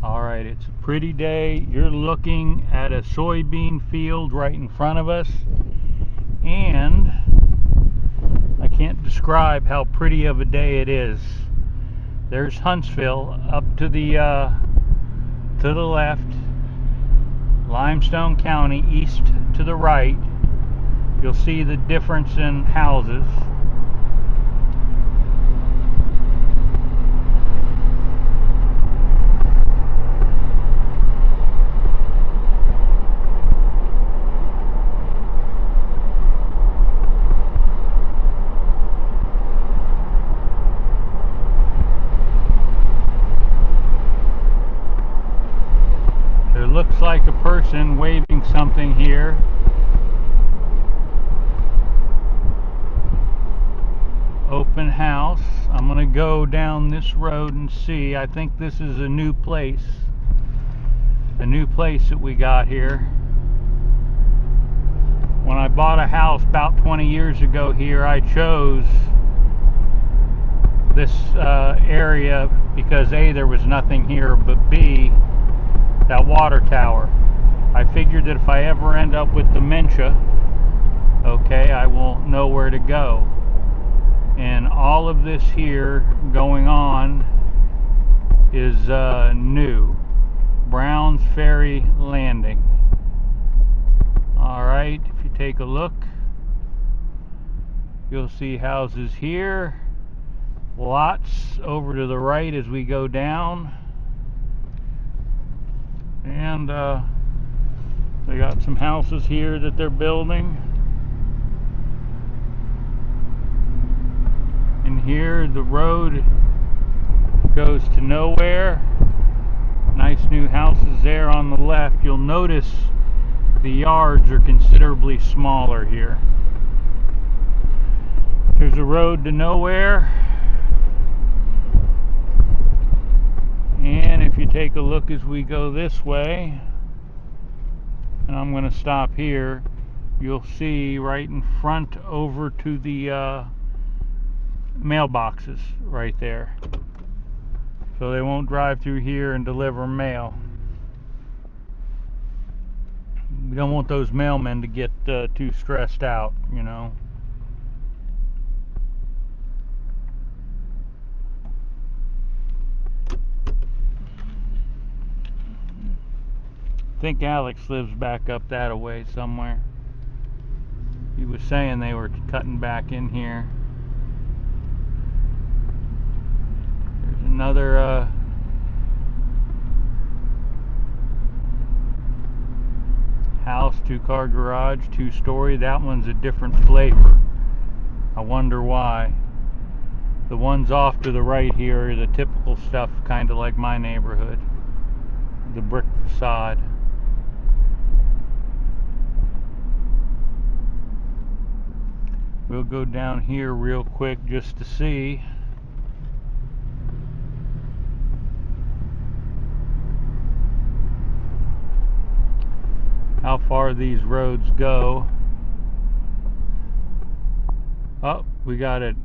Alright, it's a pretty day. You're looking at a soybean field right in front of us, and I can't describe how pretty of a day it is. There's Huntsville up to the left, Limestone County east to the right. You'll see the difference in houses. There looks like a person waving something here. Open house. I'm going to go down this road and see. I think this is a new place. A new place that we got here. When I bought a house about 20 years ago here, I chose this area because A, there was nothing here, but B, that water tower. I figured that if I ever end up with dementia, okay, I will know where to go. And all of this here going on is new. Brown's Ferry Landing. Alright, if you take a look, you'll see houses here. Lots over to the right as we go down. And they got some houses here that they're building. And here the road goes to nowhere. Nice new houses there on the left. You'll notice the yards are considerably smaller here. There's a road to nowhere. And if you take a look as we go this way, and I'm going to stop here, you'll see right in front over to the mailboxes right there. So they won't drive through here and deliver mail. We don't want those mailmen to get too stressed out, you know. I think Alex lives back up that way somewhere. He was saying they were cutting back in here. There's another house, 2-car garage, 2-story. That one's a different flavor. I wonder why. The ones off to the right here are the typical stuff, kind of like my neighborhood. The brick facade. We'll go down here real quick just to see. How far these roads go. Oh, we got an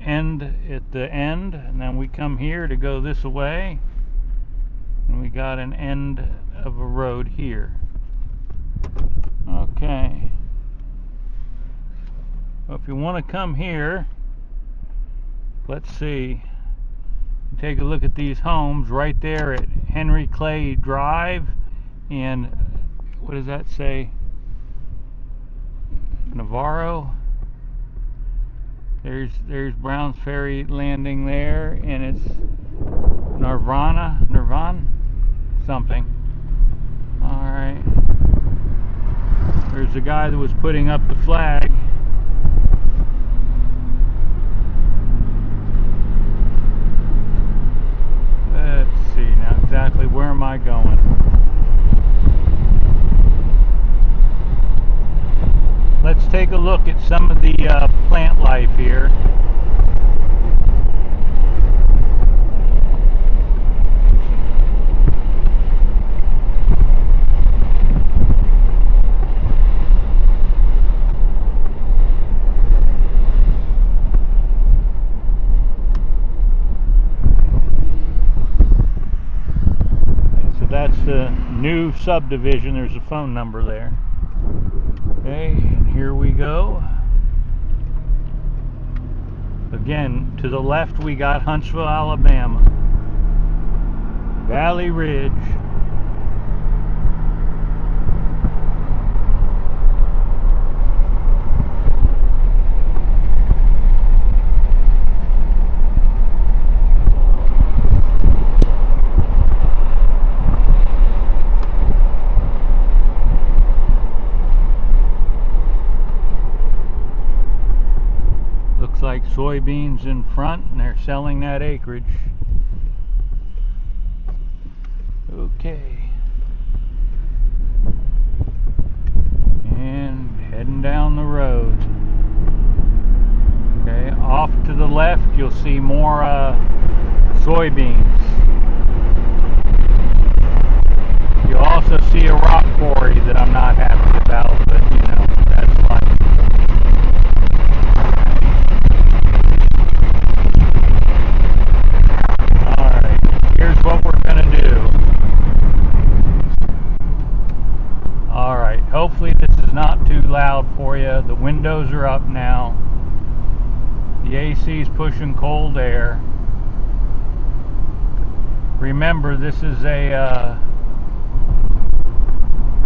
end at the end, and then we come here to go this way, and we got an end of a road here. Okay. Well, if you want to come here, let's see. Take a look at these homes right there at Henry Clay Drive, and what does that say? Navarro. There's Brown's Ferry Landing there, and it's Nirvana something. All right. There's a guy that was putting up the flag. Let's see now exactly where am I going. Let's take a look at some of the plant life here. that's the new subdivision. There's a phone number there. Okay, and here we go. Again, to the left we got Huntsville, Alabama. Valley Ridge. Looks like soybeans in front, and they're selling that acreage. Okay. And heading down the road. Okay, off to the left you'll see more soybeans. You'll also see a rock quarry that I'm not happy about, but you know, that's life. Here's what we're going to do. Alright, hopefully this is not too loud for you. The windows are up now. The AC is pushing cold air. Remember, this is a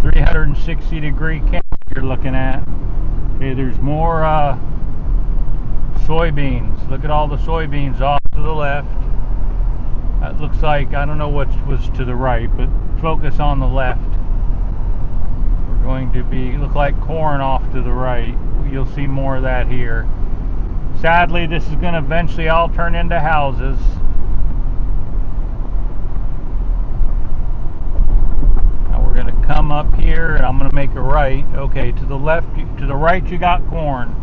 360 degree camera you're looking at. Okay, there's more soybeans. Look at all the soybeans off to the left. It looks like, I don't know what was to the right, but focus on the left. We're going to look like corn off to the right. You'll see more of that here. Sadly, this is going to eventually all turn into houses. Now we're going to come up here, and I'm going to make a right. Okay, to the left, to the right you got corn.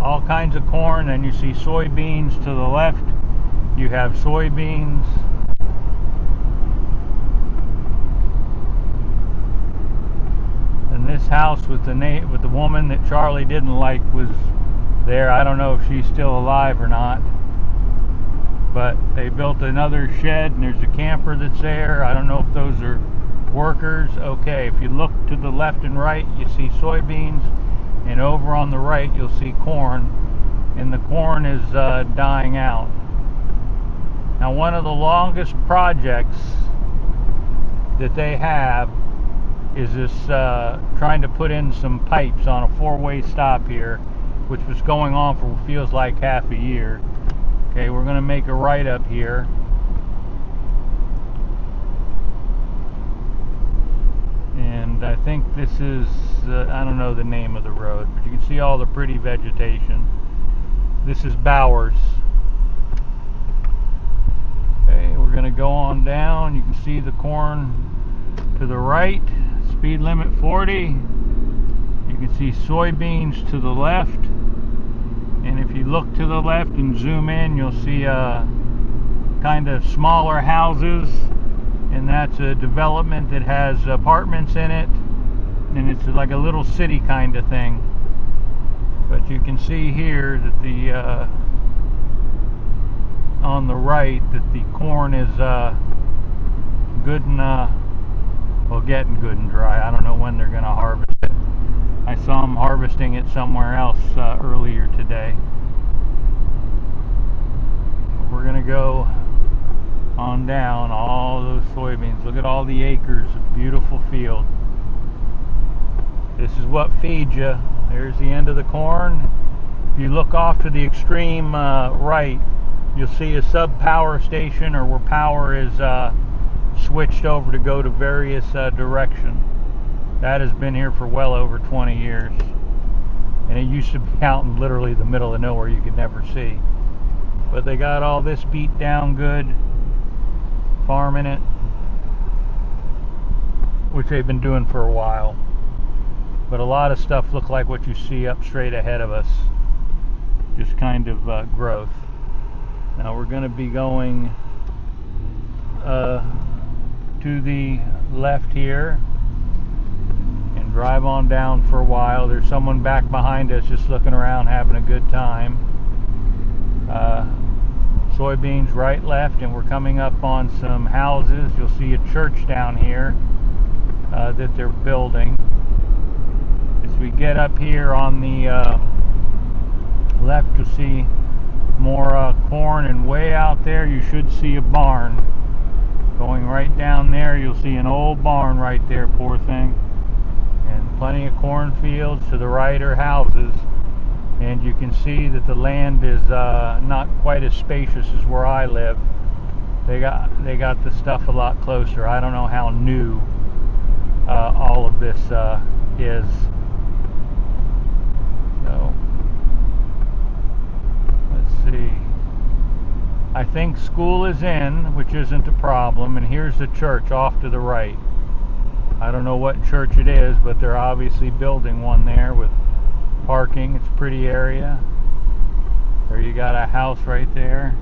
All kinds of corn, and you see soybeans to the left. You have soybeans. And this house with the woman that Charlie didn't like was there. I don't know if she's still alive or not. But they built another shed, and there's a camper that's there. I don't know if those are workers. Okay, if you look to the left and right, you see soybeans, and over on the right you'll see corn, and the corn is dying out. Now, one of the longest projects that they have is this trying to put in some pipes on a four-way stop here, which was going on for what feels like half a year. Okay, we're going to make a right up here. And I think this is, I don't know the name of the road, but you can see all the pretty vegetation. This is Bowers. Okay, we're going to go on down. You can see the corn to the right, speed limit 40. You can see soybeans to the left. And if you look to the left and zoom in, you'll see kind of smaller houses. And that's a development that has apartments in it. And it's like a little city kind of thing. But you can see here that the on the right that the corn is good and well, getting good and dry. I don't know when they're going to harvest it. I saw them harvesting it somewhere else earlier today. We're going to go on down all those soybeans. Look at all the acres of beautiful field. This is what feeds you. There's the end of the corn. If you look off to the extreme right, you'll see a sub-power station, or where power is switched over to go to various directions. That has been here for well over 20 years. And it used to be out in literally the middle of nowhere you could never see. But they got all this beat down good, farming it, which they've been doing for a while. But a lot of stuff look like what you see up straight ahead of us. Just kind of growth. Now we're going to be going to the left here and drive on down for a while. There's someone back behind us just looking around having a good time. soybeans right, left, and we're coming up on some houses. You'll see a church down here that they're building. As we get up here on the left, you'll see more corn, and way out there you should see a barn. Going right down there, you'll see an old barn right there, poor thing. And plenty of cornfields. To the right are houses. And you can see that the land is not quite as spacious as where I live. They got the stuff a lot closer. I don't know how new all of this is. So let's see. I think school is in, which isn't a problem, and here's the church off to the right. I don't know what church it is, but they're obviously building one there with parking. It's a pretty area. There you got a house right there.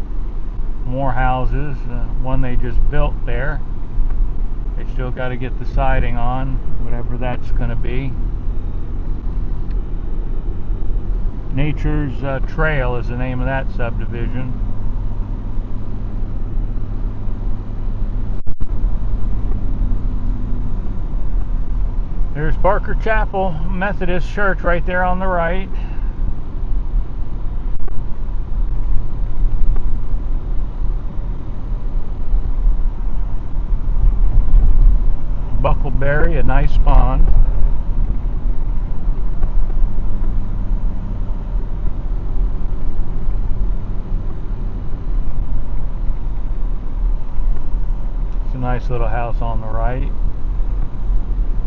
More houses. One they just built there. They still got to get the siding on, whatever that's going to be. Nature's Trail is the name of that subdivision. There's Parker Chapel Methodist Church right there on the right. Buckleberry, a nice pond. It's a nice little house on the right.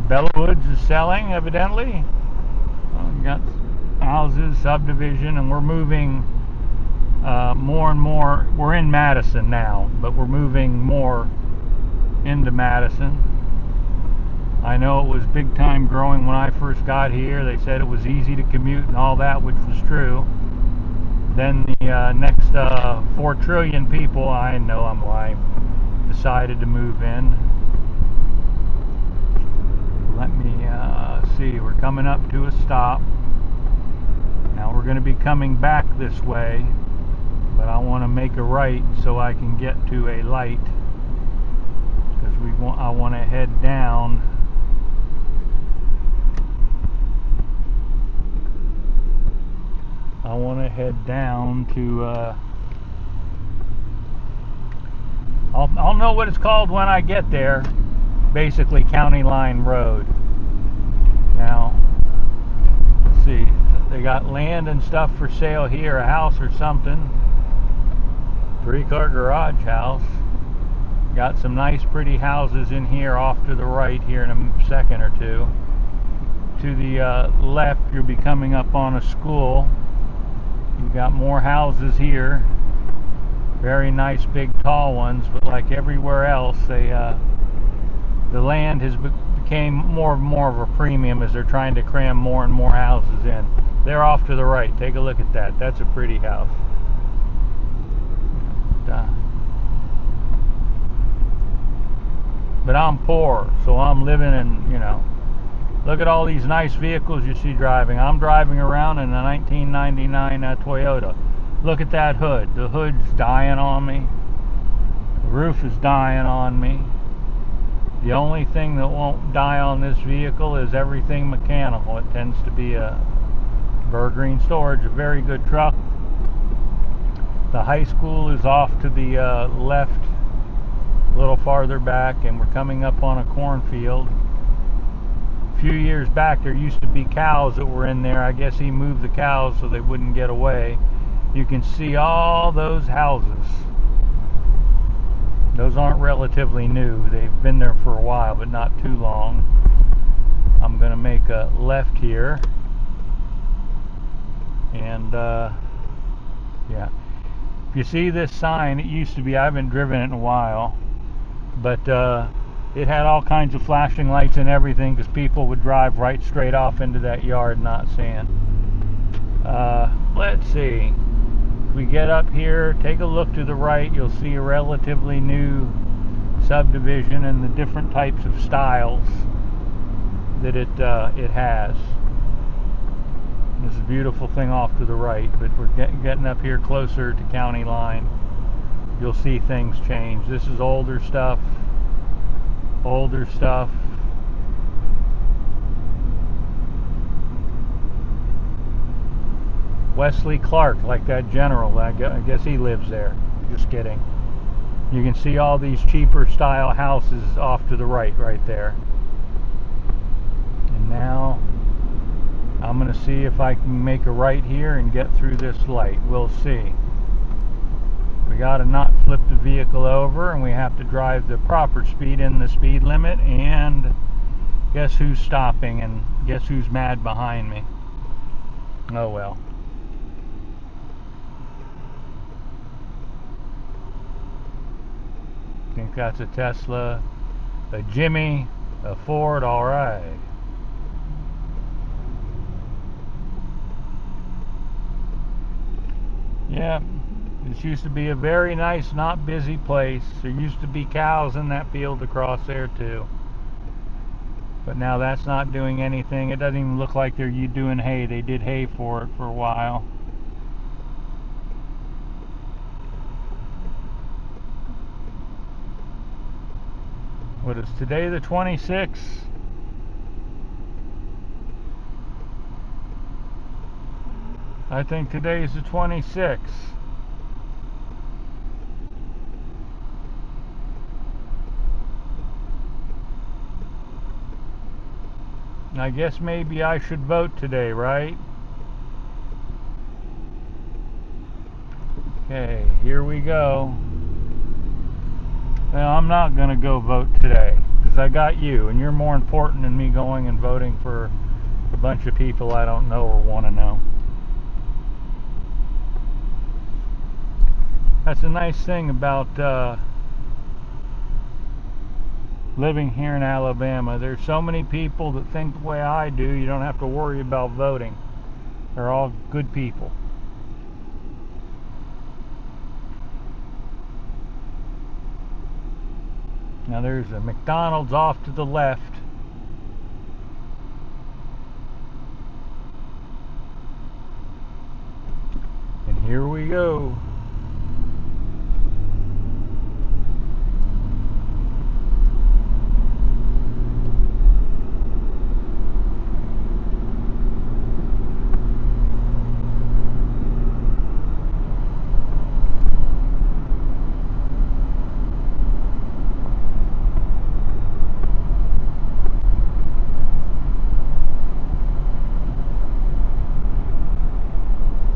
Bella Woods is selling, evidently. We got houses, subdivision, and we're moving more and more. We're in Madison now, but we're moving more into Madison. I know it was big time growing when I first got here. They said it was easy to commute and all that, which was true. Then the next 4 trillion people, I know I'm lying, decided to move in. Let me see, we're coming up to a stop. Now we're going to be coming back this way, but I want to make a right so I can get to a light, because I want to head down. I want to head down to I'll know what it's called when I get there. Basically County Line Road. Now, let's see, they got land and stuff for sale here, a house or something. 3-car garage house. Got some nice pretty houses in here off to the right here in a second or two. To the left, you'll be coming up on a school. You've got more houses here. Very nice big tall ones, but like everywhere else, the land has became more and more of a premium as they're trying to cram more and more houses in. They're off to the right. Take a look at that. That's a pretty house. But I'm poor, so I'm living in, look at all these nice vehicles you see driving. I'm driving around in a 1999 Toyota. Look at that hood. The hood's dying on me. The roof is dying on me. The only thing that won't die on this vehicle is everything mechanical. It tends to be a Burgreen Storage, a very good truck. The high school is off to the left, a little farther back, and we're coming up on a cornfield. A few years back, there used to be cows that were in there. I guess he moved the cows so they wouldn't get away. You can see all those houses. Those aren't relatively new. They've been there for a while, but not too long. I'm going to make a left here. And, yeah. If you see this sign, it used to be, I haven't driven it in a while, but it had all kinds of flashing lights and everything, because people would drive right straight off into that yard not seeing. Let's see. We get up here, take a look to the right, you'll see a relatively new subdivision and the different types of styles that it has. This is a beautiful thing off to the right, but we're getting up here closer to County Line. you'll see things change. This is older stuff. Older stuff. Wesley Clark, like that general. I guess he lives there. Just kidding. You can see all these cheaper style houses off to the right there. And now I'm going to see if I can make a right here and get through this light. We'll see. We got to not flip the vehicle over, and we have to drive the proper speed in the speed limit. And guess who's stopping, and guess who's mad behind me? Oh well. Think that's a Tesla, a Jimmy, a Ford. All right. Yeah, this used to be a very nice, not busy place. There used to be cows in that field across there too. But now that's not doing anything. It doesn't even look like they're doing hay. They did hay for it for a while. What is today, the 26th? I think today is the 26th. I guess maybe I should vote today, right? Okay, here we go. Well, I'm not going to go vote today because I got you, and you're more important than me going and voting for a bunch of people I don't know or want to know. That's a nice thing about living here in Alabama. There's so many people that think the way I do. You don't have to worry about voting. They're all good people. Now there's a McDonald's off to the left. And here we go.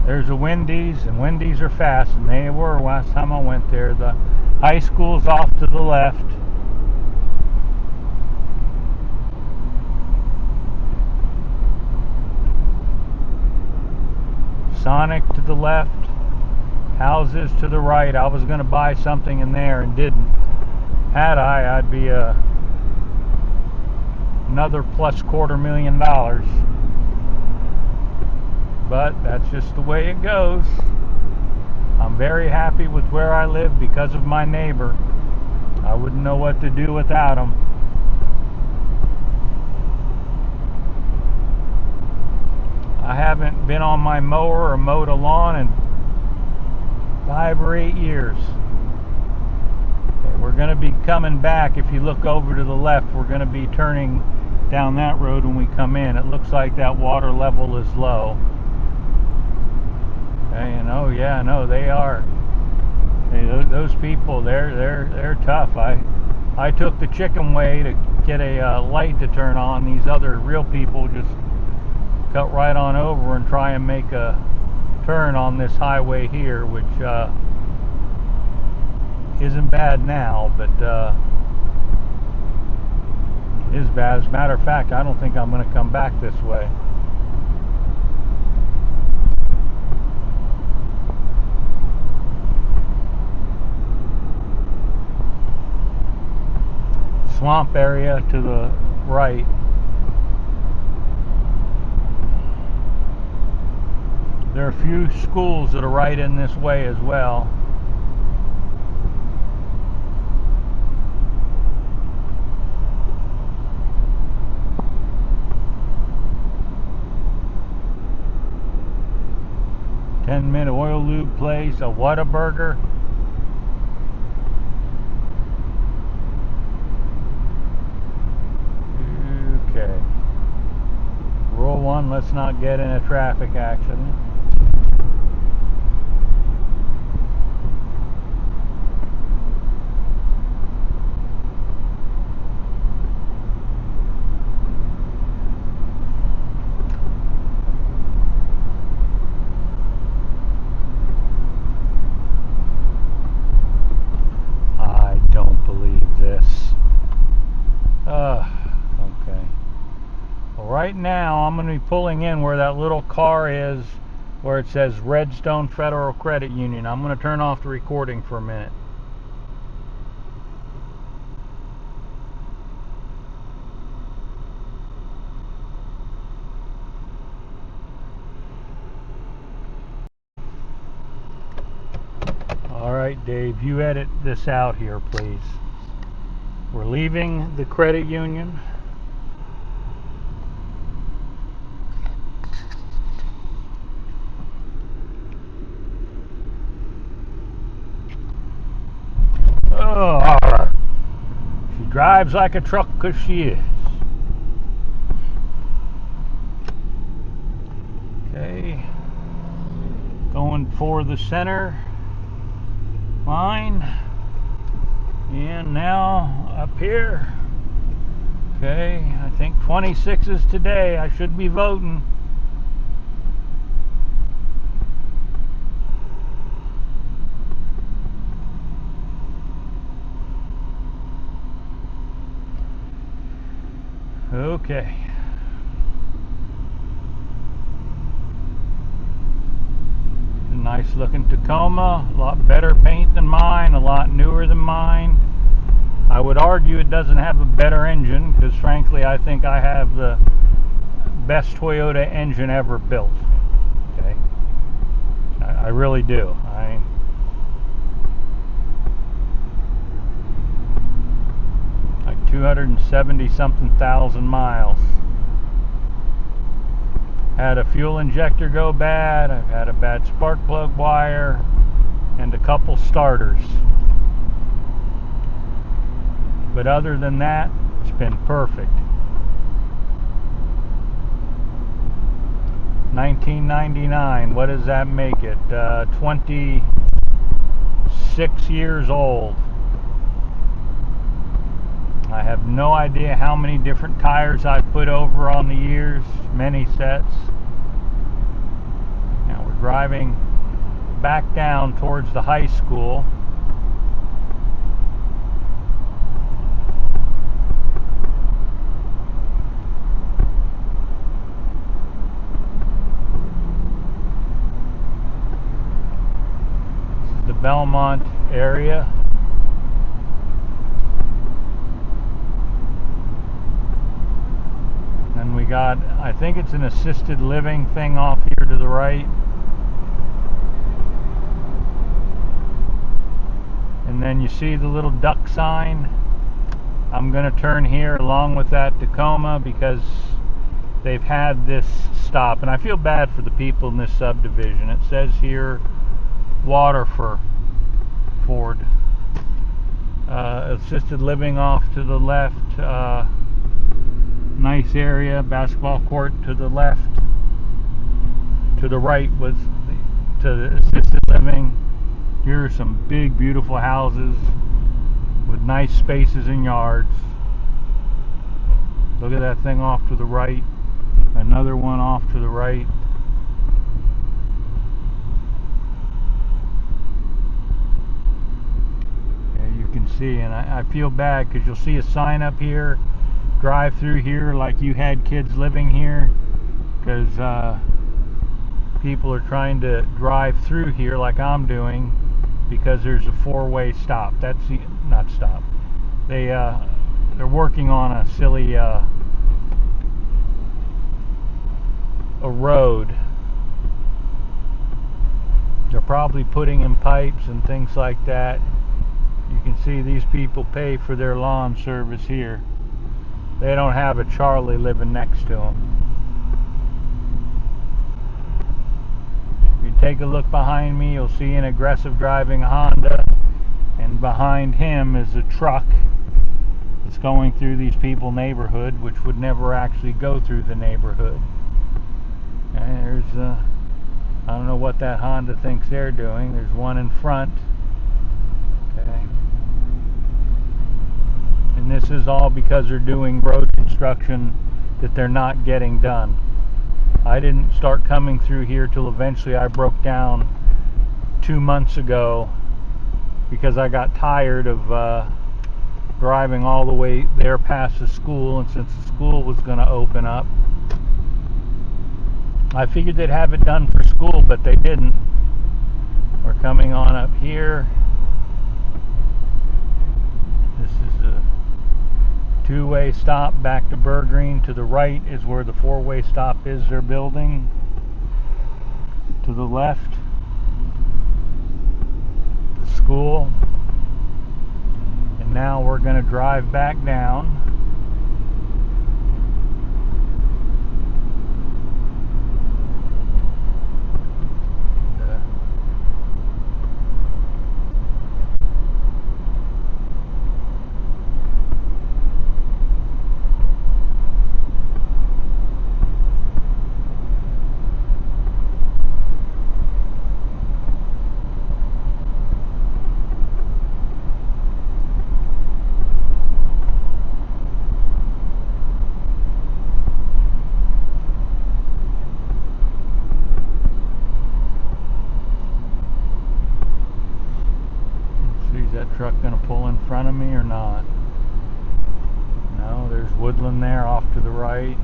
There's a Wendy's, and Wendy's are fast, and they were last time I went there. The high school's off to the left. Sonic to the left. Houses to the right. I was going to buy something in there and didn't. Had I'd be another plus $250,000. But that's just the way it goes. I'm very happy with where I live because of my neighbor. I wouldn't know what to do without him. I haven't been on my mower or mowed a lawn in 5 or 8 years. Okay, we're going to be coming back. If you look over to the left, we're going to be turning down that road when we come in. It looks like that water level is low. And oh yeah, no, they are. Hey, those people, they're tough. I took the chicken way to get a light to turn on. These other real people just cut right on over and try and make a turn on this highway here, which isn't bad now, but is bad. As a matter of fact, I don't think I'm going to come back this way. Swamp area to the right. There are a few schools that are right in this way as well. $10-minute oil lube place, a Whataburger. one. Let's not get in a traffic accident. I don't believe this. Okay. Well, right now I'm going to be pulling in where that little car is, where it says Redstone Federal Credit Union. I'm going to turn off the recording for a minute. Alright, Dave, you edit this out here, please. We're leaving the credit union. Oh, she drives like a truck because she is. Okay, going for the center line, and now up here. Okay, I think 26s today. I should be voting. Okay. Nice looking Tacoma, a lot better paint than mine, a lot newer than mine. I would argue it doesn't have a better engine, because frankly I think I have the best Toyota engine ever built. Okay, I really do. Like 270 something thousand miles. Had a fuel injector go bad, I've had a bad spark plug wire, and a couple starters. But other than that, it's been perfect. 1999, what does that make it? 26 years old. I have no idea how many different tires I've put over on the years, many sets. Now we're driving back down towards the high school. This is the Belmont area. And we got, I think it's an assisted living thing off here to the right. And then you see the little duck sign. I'm going to turn here along with that Tacoma because they've had this stop. And I feel bad for the people in this subdivision. It says here, Waterford. Assisted living off to the left. Nice area, basketball court to the left. To the right was to the assisted living. Here are some big, beautiful houses with nice spaces and yards. Look at that thing off to the right. Another one off to the right. Yeah, you can see, and I feel bad because you'll see a sign up here. Drive through here like you had kids living here, because people are trying to drive through here like I'm doing because there's a four-way stop. That's the, not stop. They're working on a silly a road. They're probably putting in pipes and things like that. You can see these people pay for their lawn service here. They don't have a Charlie living next to them. If you take a look behind me, you'll see an aggressive driving Honda, and behind him is a truck that's going through these people's neighborhood, which would never actually go through the neighborhood. Okay, there's I don't know what that Honda thinks they're doing. There's one in front. Okay. And this is all because they're doing road construction that they're not getting done. I didn't start coming through here till eventually I broke down 2 months ago because I got tired of driving all the way there past the school, and since the school was going to open up, I figured they'd have it done for school, but they didn't. We're coming on up here. This is a two-way stop back to Burgreen. To the right is where the four-way stop is they're building. To the left, the school. And now we're going to drive back down. Truck gonna pull in front of me or not? No, there's woodland there off to the right.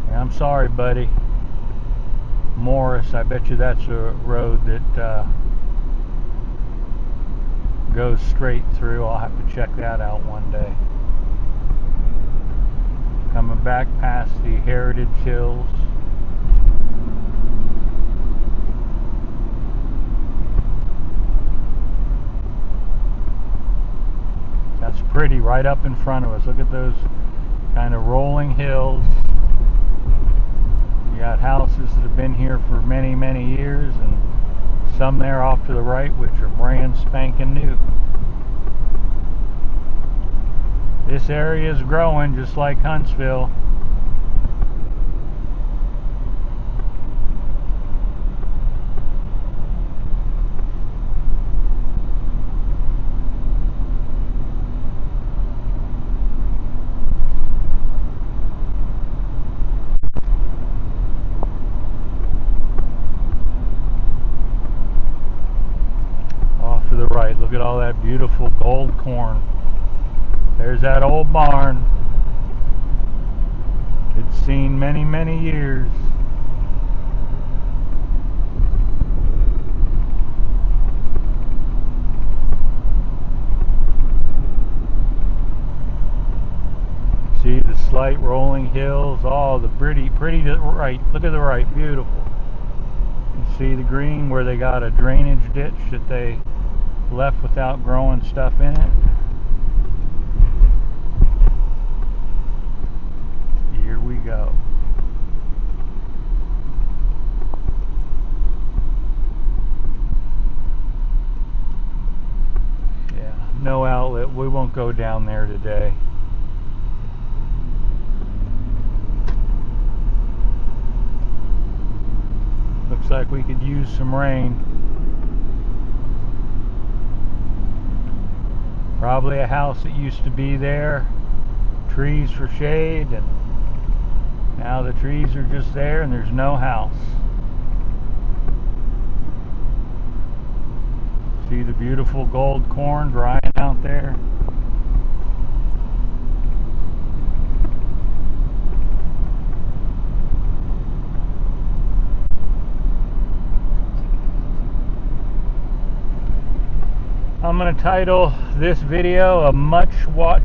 Yeah, I'm sorry, buddy. Morris, I bet you that's a road that goes straight through. I'll have to check that out one day. Coming back past the Heritage Hills. That's pretty, right up in front of us. Look at those kind of rolling hills. You got houses that have been here for many, many years, and some there off to the right which are brand spanking new. This area is growing just like Huntsville. To the right, look at all that beautiful gold corn. There's that old barn. It's seen many, many years. See the slight rolling hills. Oh, the pretty to the right. Look at the right, beautiful. You see the green where they got a drainage ditch that they left without growing stuff in it. Here we go. Yeah, no outlet. We won't go down there today. Looks like we could use some rain. Probably a house that used to be there, trees for shade, and now the trees are just there and there's no house. See the beautiful gold corn drying out there? I'm going to title this video a much watch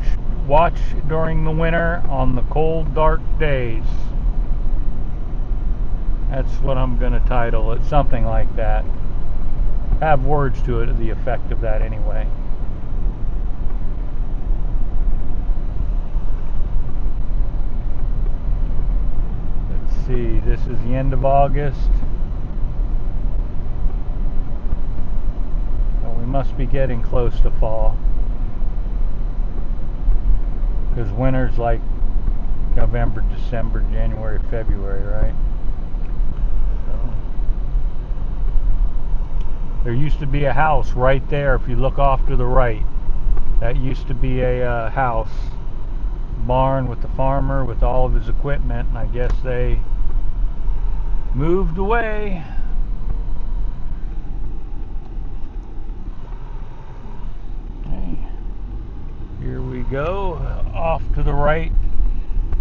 during the winter on the cold dark days. That's what I'm going to title it, something like that. Have words to it, the effect of that anyway. Let's see, this is the end of August. We must be getting close to fall, because winter's like November, December, January, February, right? There used to be a house right there. If you look off to the right, that used to be a house, barn with the farmer with all of his equipment, and I guess they moved away. Okay. Here we go. Off to the right,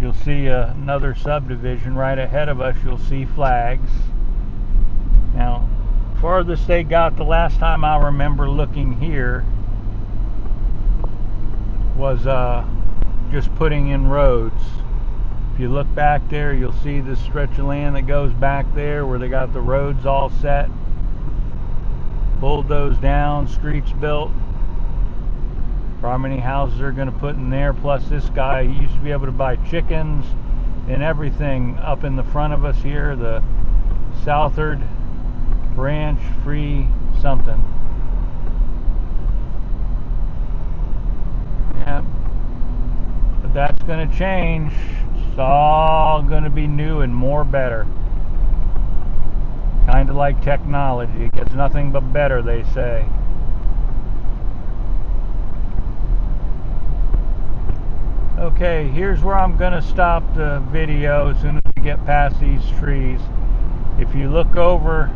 you'll see another subdivision. Right ahead of us, you'll see flags. Now, farthest they got the last time I remember looking here was just putting in roads. If you look back there, you'll see this stretch of land that goes back there where they got the roads all set, bulldozed down, streets built. For how many houses they're going to put in there, plus this guy, he used to be able to buy chickens and everything up in the front of us here, the Southard Ranch Free something. Yeah, but that's going to change. It's all going to be new and more better. Kind of like technology. It gets nothing but better, they say. Okay, here's where I'm going to stop the video as soon as we get past these trees. If you look over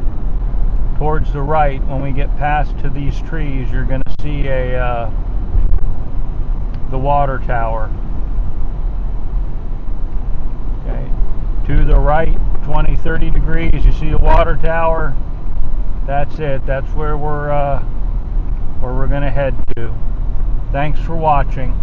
towards the right, when we get past to these trees, you're going to see the water tower. Okay, to the right, 20-30 degrees, you see the water tower. That's it. That's where we're going to head to. Thanks for watching.